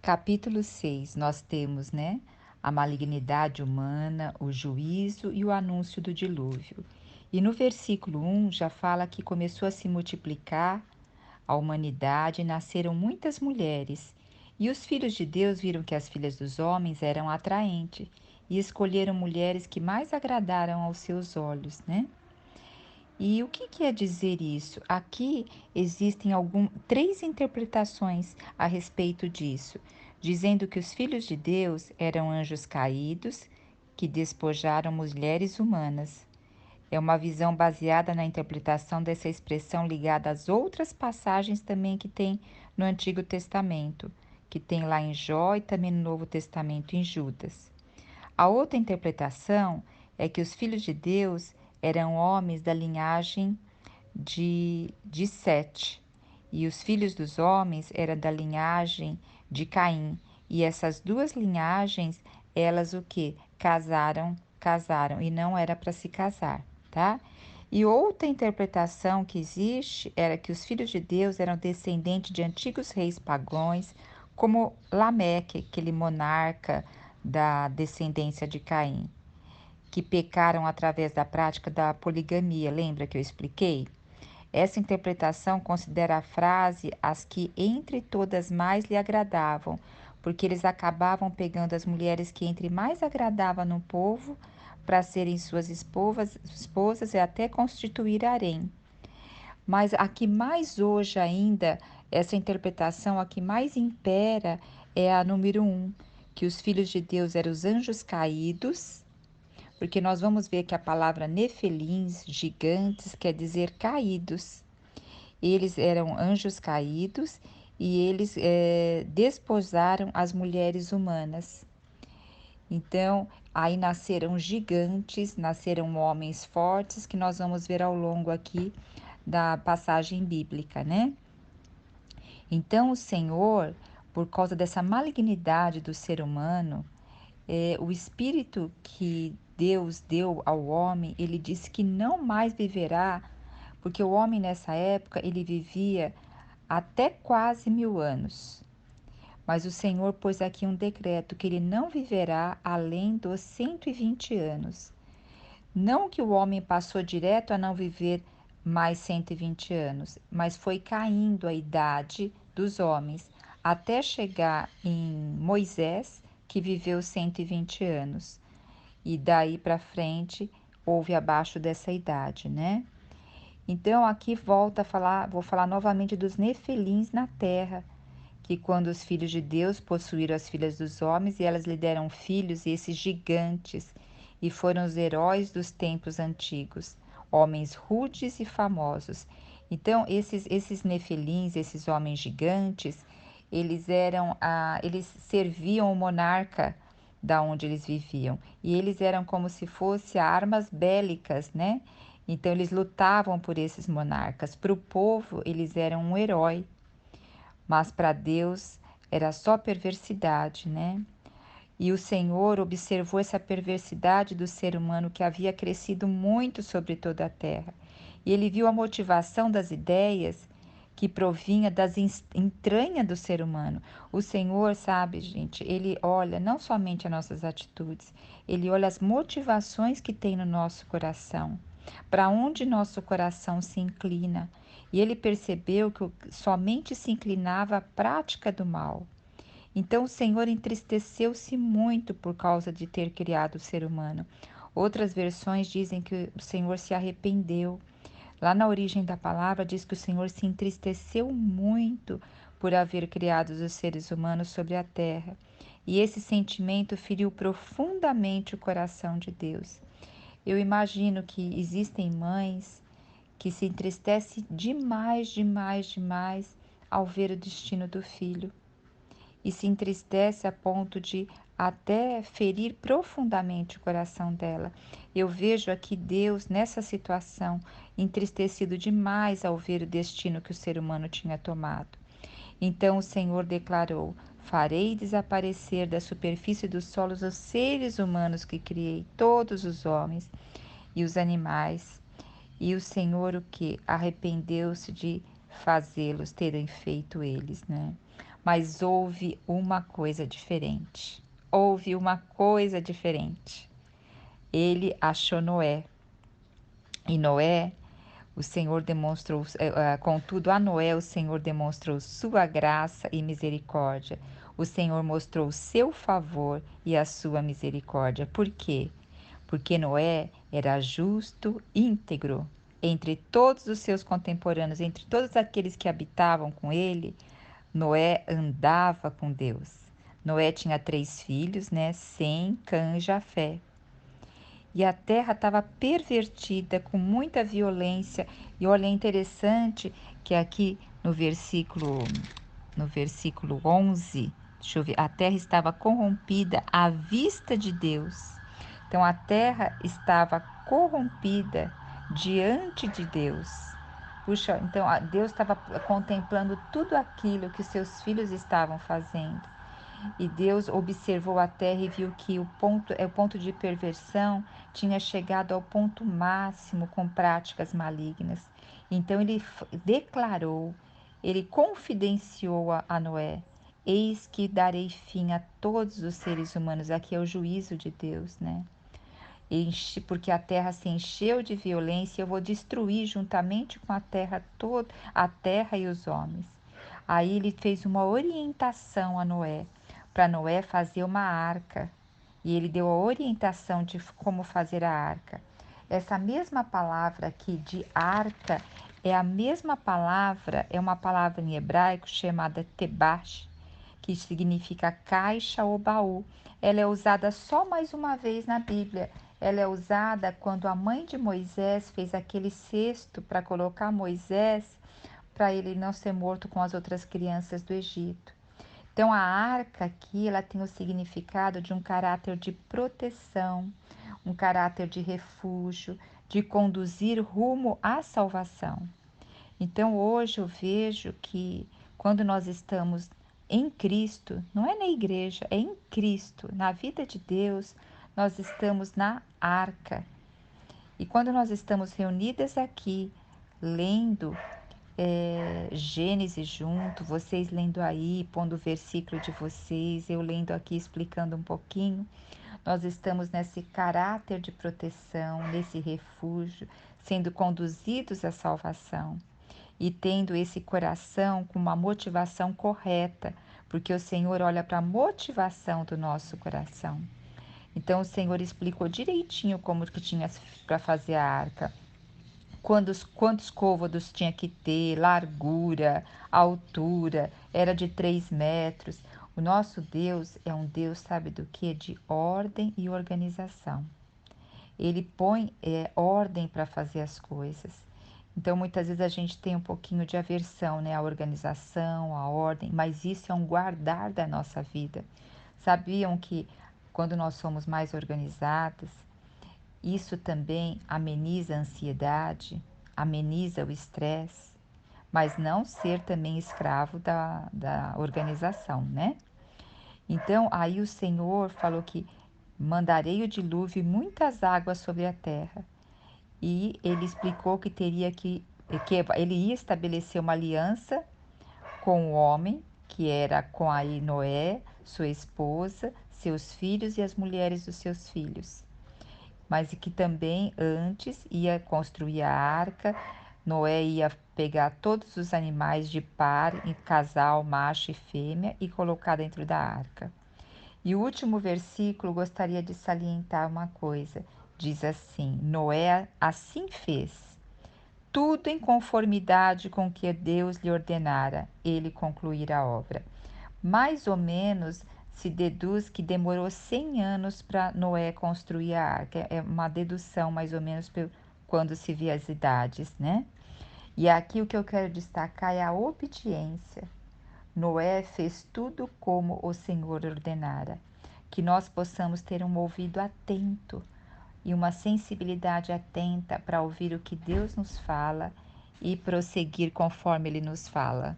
Capítulo 6, nós temos, a malignidade humana, o juízo e o anúncio do dilúvio. E no versículo 1 já fala que começou a se multiplicar a humanidade e nasceram muitas mulheres. E os filhos de Deus viram que as filhas dos homens eram atraentes e escolheram mulheres que mais agradaram aos seus olhos, né? E o que quer dizer isso? Aqui existem três interpretações a respeito disso, dizendo que os filhos de Deus eram anjos caídos que despojaram mulheres humanas. É uma visão baseada na interpretação dessa expressão ligada às outras passagens também que tem no Antigo Testamento, que tem lá em Jó e também no Novo Testamento em Judas. A outra interpretação é que os filhos de Deus eram homens da linhagem de Sete, e os filhos dos homens eram da linhagem de Caim. E essas duas linhagens, elas o que? Casaram, e não era para se casar, tá? E outra interpretação que existe era que os filhos de Deus eram descendentes de antigos reis pagãos, como Lameque, aquele monarca da descendência de Caim, que pecaram através da prática da poligamia. Lembra que eu expliquei? Essa interpretação considera a frase as que entre todas mais lhe agradavam, porque eles acabavam pegando as mulheres que entre mais agradavam no povo para serem suas esposas e até constituir harém. Mas a que mais hoje ainda, essa interpretação, a que mais impera é a número um, que os filhos de Deus eram os anjos caídos, porque nós vamos ver que a palavra nefelins, gigantes, quer dizer caídos. Eles eram anjos caídos e eles desposaram as mulheres humanas. Então, aí nasceram gigantes, nasceram homens fortes, que nós vamos ver ao longo aqui da passagem bíblica, né? Então, o Senhor, por causa dessa malignidade do ser humano, o espírito que Deus deu ao homem, ele disse que não mais viverá, porque o homem nessa época ele vivia até quase 1000 anos. Mas o Senhor pôs aqui um decreto que ele não viverá além dos 120 anos. Não que o homem passou direto a não viver mais 120 anos, mas foi caindo a idade dos homens até chegar em Moisés, que viveu 120 anos. E daí para frente houve abaixo dessa idade, né? Então aqui volta a falar, vou falar novamente dos nefelins na terra, que quando os filhos de Deus possuíram as filhas dos homens e elas lhe deram filhos, e esses gigantes, e foram os heróis dos tempos antigos, homens rudes e famosos. Então, esses nefelins, esses homens gigantes, eles serviam o monarca da onde eles viviam, e eles eram como se fossem armas bélicas, né? Então, eles lutavam por esses monarcas. Para o povo, eles eram um herói, mas para Deus era só perversidade, né? E o Senhor observou essa perversidade do ser humano que havia crescido muito sobre toda a terra. E ele viu a motivação das ideias que provinha das entranhas do ser humano. O Senhor, sabe, gente, ele olha não somente as nossas atitudes, ele olha as motivações que tem no nosso coração, para onde nosso coração se inclina. E ele percebeu que somente se inclinava à prática do mal. Então o Senhor entristeceu-se muito por causa de ter criado o ser humano. Outras versões dizem que o Senhor se arrependeu. Lá na origem da palavra diz que o Senhor se entristeceu muito por haver criado os seres humanos sobre a terra. E esse sentimento feriu profundamente o coração de Deus. Eu imagino que existem mães que se entristecem demais, demais, demais ao ver o destino do filho e se entristece a ponto de até ferir profundamente o coração dela. Eu vejo aqui Deus nessa situação, entristecido demais ao ver o destino que o ser humano tinha tomado. Então o Senhor declarou: farei desaparecer da superfície dos solos os seres humanos que criei, todos os homens e os animais. E o Senhor o que? Arrependeu-se de fazê-los terem feito eles, né? Mas houve uma coisa diferente. Houve uma coisa diferente. Ele achou Noé. E Noé, o Senhor demonstrou, contudo, a Noé o Senhor demonstrou sua graça e misericórdia. O Senhor mostrou o seu favor e a sua misericórdia. Por quê? Porque Noé era justo, íntegro. Entre todos os seus contemporâneos, entre todos aqueles que habitavam com ele, Noé andava com Deus. Noé tinha 3 filhos, né? Sem, Cã e Jafé. E a terra estava pervertida, com muita violência. E olha, é interessante que aqui no versículo 11, deixa eu ver, a terra estava corrompida à vista de Deus. Então a terra estava corrompida diante de Deus. Puxa, então Deus estava contemplando tudo aquilo que seus filhos estavam fazendo. E Deus observou a terra e viu que o ponto de perversão tinha chegado ao ponto máximo com práticas malignas. Então ele declarou, ele confidenciou a Noé: Eis que darei fim a todos os seres humanos. Aqui é o juízo de Deus, né? Porque a terra se encheu de violência, eu vou destruir juntamente com a terra toda, a terra e os homens. Aí ele fez uma orientação a Noé, para Noé fazer uma arca. E ele deu a orientação de como fazer a arca. Essa mesma palavra aqui de arca é a mesma palavra, é uma palavra em hebraico chamada tebash, que significa caixa ou baú. Ela é usada só mais uma vez na Bíblia. Ela é usada quando a mãe de Moisés fez aquele cesto para colocar Moisés, para ele não ser morto com as outras crianças do Egito. Então a arca aqui, ela tem o significado de um caráter de proteção, um caráter de refúgio, de conduzir rumo à salvação. Então hoje eu vejo que quando nós estamos em Cristo, não é na igreja, é em Cristo, na vida de Deus, nós estamos na arca. E quando nós estamos reunidas aqui, lendo Gênesis junto, vocês lendo aí, pondo o versículo de vocês, eu lendo aqui, explicando um pouquinho, nós estamos nesse caráter de proteção, nesse refúgio, sendo conduzidos à salvação e tendo esse coração com uma motivação correta, porque o Senhor olha para a motivação do nosso coração. Então o Senhor explicou direitinho como que tinha para fazer a arca. Quantos côvados tinha que ter, largura, altura, era de 3 metros. O nosso Deus é um Deus, sabe do que? De ordem e organização. Ele põe ordem para fazer as coisas. Então, muitas vezes a gente tem um pouquinho de aversão, né? A organização, a ordem, mas isso é um guardar da nossa vida. Sabiam que quando nós somos mais organizadas, isso também ameniza a ansiedade, ameniza o estresse, mas não ser também escravo da organização, né? Então, aí o Senhor falou que mandarei o dilúvio e muitas águas sobre a terra. E ele explicou que que ele ia estabelecer uma aliança com o homem, que era com a Noé, sua esposa, seus filhos e as mulheres dos seus filhos. Mas que também antes ia construir a arca, Noé ia pegar todos os animais de par, em casal, macho e fêmea, e colocar dentro da arca. E o último versículo gostaria de salientar uma coisa. Diz assim: Noé assim fez, tudo em conformidade com o que Deus lhe ordenara, ele concluir a obra. Mais ou menos se deduz que demorou 100 anos para Noé construir a arca. É uma dedução, mais ou menos, quando se vê as idades, né? E aqui o que eu quero destacar é a obediência. Noé fez tudo como o Senhor ordenara. Que nós possamos ter um ouvido atento e uma sensibilidade atenta para ouvir o que Deus nos fala e prosseguir conforme Ele nos fala.